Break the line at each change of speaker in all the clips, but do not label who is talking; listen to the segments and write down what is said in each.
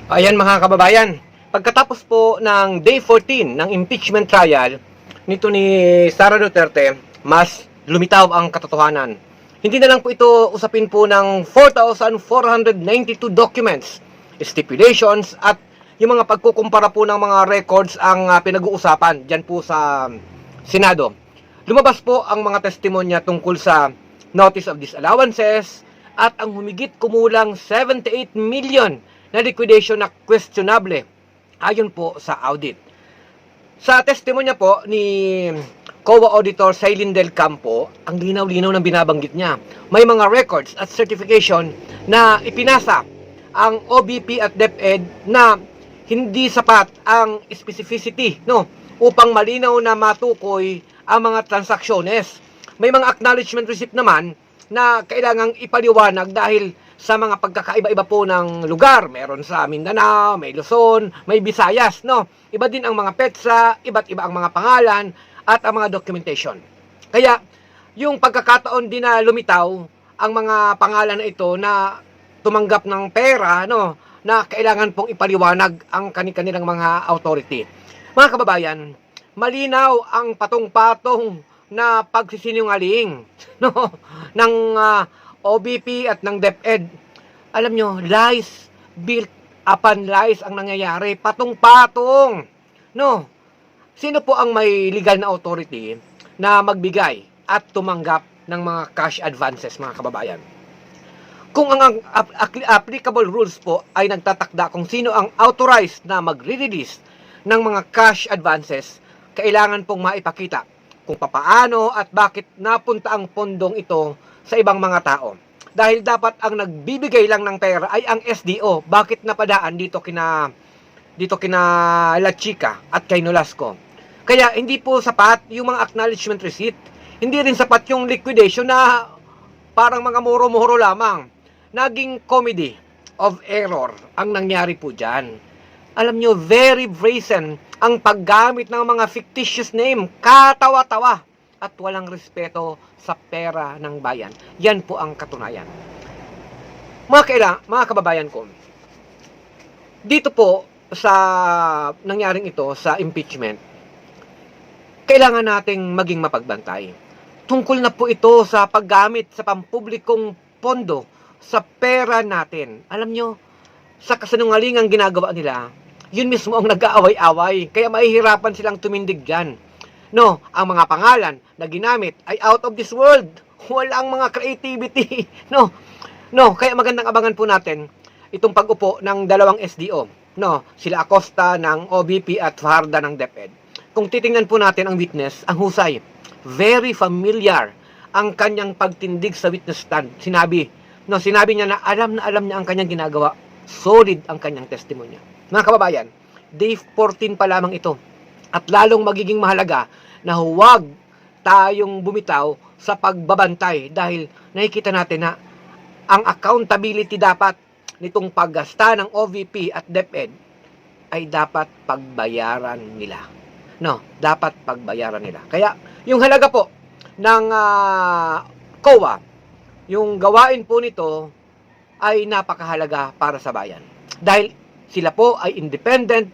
Ayan mga kababayan, pagkatapos po ng Day 14 ng impeachment trial nito ni Sara Duterte, mas lumitaw ang katotohanan. Hindi na lang po ito usapin po ng 4,492 documents, stipulations at yung mga pagkukumpara po ng mga records ang pinag-uusapan dyan po sa Senado. Lumabas po ang mga testimonya tungkol sa notice of disallowances at ang humigit kumulang 78 million na liquidation na questionable ayon po sa audit. Sa testimonya po ni COA Auditor Sailin Del Campo, ang linaw-linaw ng binabanggit niya. May mga records at certification na ipinasa ang OBP at DepEd na hindi sapat ang specificity upang malinaw na matukoy ang mga transaksyones. May mga acknowledgement receipt naman na kailangang ipaliwanag dahil sa mga pagkakaiba-iba po ng lugar. Meron sa Mindanao, may Luzon, may Visayas, Iba din ang mga petsa, iba't iba ang mga pangalan at ang mga documentation. Kaya, yung pagkakataon din na lumitaw ang mga pangalan na ito na tumanggap ng pera, na kailangan pong ipaliwanag ang kanilang mga authority. Mga kababayan, malinaw ang patong-patong na pagsisinungaling ng OBP at ng DepEd. Alam nyo, lies built upon lies ang nangyayari. Patong-patong. Sino po ang may legal na authority na magbigay at tumanggap ng mga cash advances, mga kababayan? Kung ang applicable rules po ay nagtatakda kung sino ang authorized na magre-release ng mga cash advances, kailangan pong maipakita kung papaano at bakit napunta ang pondong ito sa ibang mga tao. Dahil dapat ang nagbibigay lang ng pera ay ang SDO. Bakit napadaan dito kina La Chica at kay Nolasco? Kaya hindi po sapat yung mga acknowledgement receipt. Hindi rin sapat yung liquidation na parang mga muro-muro lamang. Naging comedy of error ang nangyari po dyan. Alam nyo, very brazen ang paggamit ng mga fictitious name. Katawa-tawa at walang respeto sa pera ng bayan. Yan po ang katunayan. Mga kababayan ko, dito po sa nangyaring ito sa impeachment, kailangan nating maging mapagbantay. Tungkol na po ito sa paggamit sa pampublikong pondo sa pera natin. Alam nyo, sa kasinungalingang ginagawa nila, yun mismo ang nag-aaway-away. Kaya mahihirapan silang tumindig dyan. Ang mga pangalan na ginamit ay out of this world. Walang mga creativity. Kaya magandang abangan po natin itong pag-upo ng dalawang SDO. Sila Acosta ng OBP at Fajarda ng DepEd. Kung titingnan po natin ang witness, ang husay, very familiar ang kanyang pagtindig sa witness stand. Sinabi niya na alam niya ang kanyang ginagawa. Solid ang kanyang testimonya. Mga kababayan, Day 14 pa lamang ito. At lalong magiging mahalaga na huwag tayong bumitaw sa pagbabantay dahil nakikita natin na ang accountability dapat nitong paggasta ng OVP at DepEd ay dapat pagbayaran nila. Dapat pagbayaran nila. Kaya yung halaga po ng COA, yung gawain po nito ay napakahalaga para sa bayan. Dahil sila po ay independent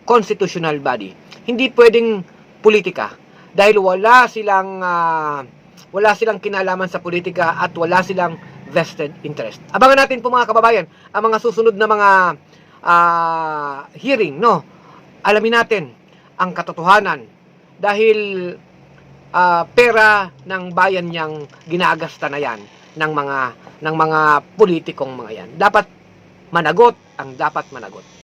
constitutional body. Hindi pwedeng politika dahil wala silang kinalaman sa politika at wala silang vested interest. Abangan natin po mga kababayan ang mga susunod na mga hearing, Alamin natin ang katotohanan dahil pera ng bayan niyang ginagasta na yan ng mga politikong mga yan. Dapat managot ang dapat managot.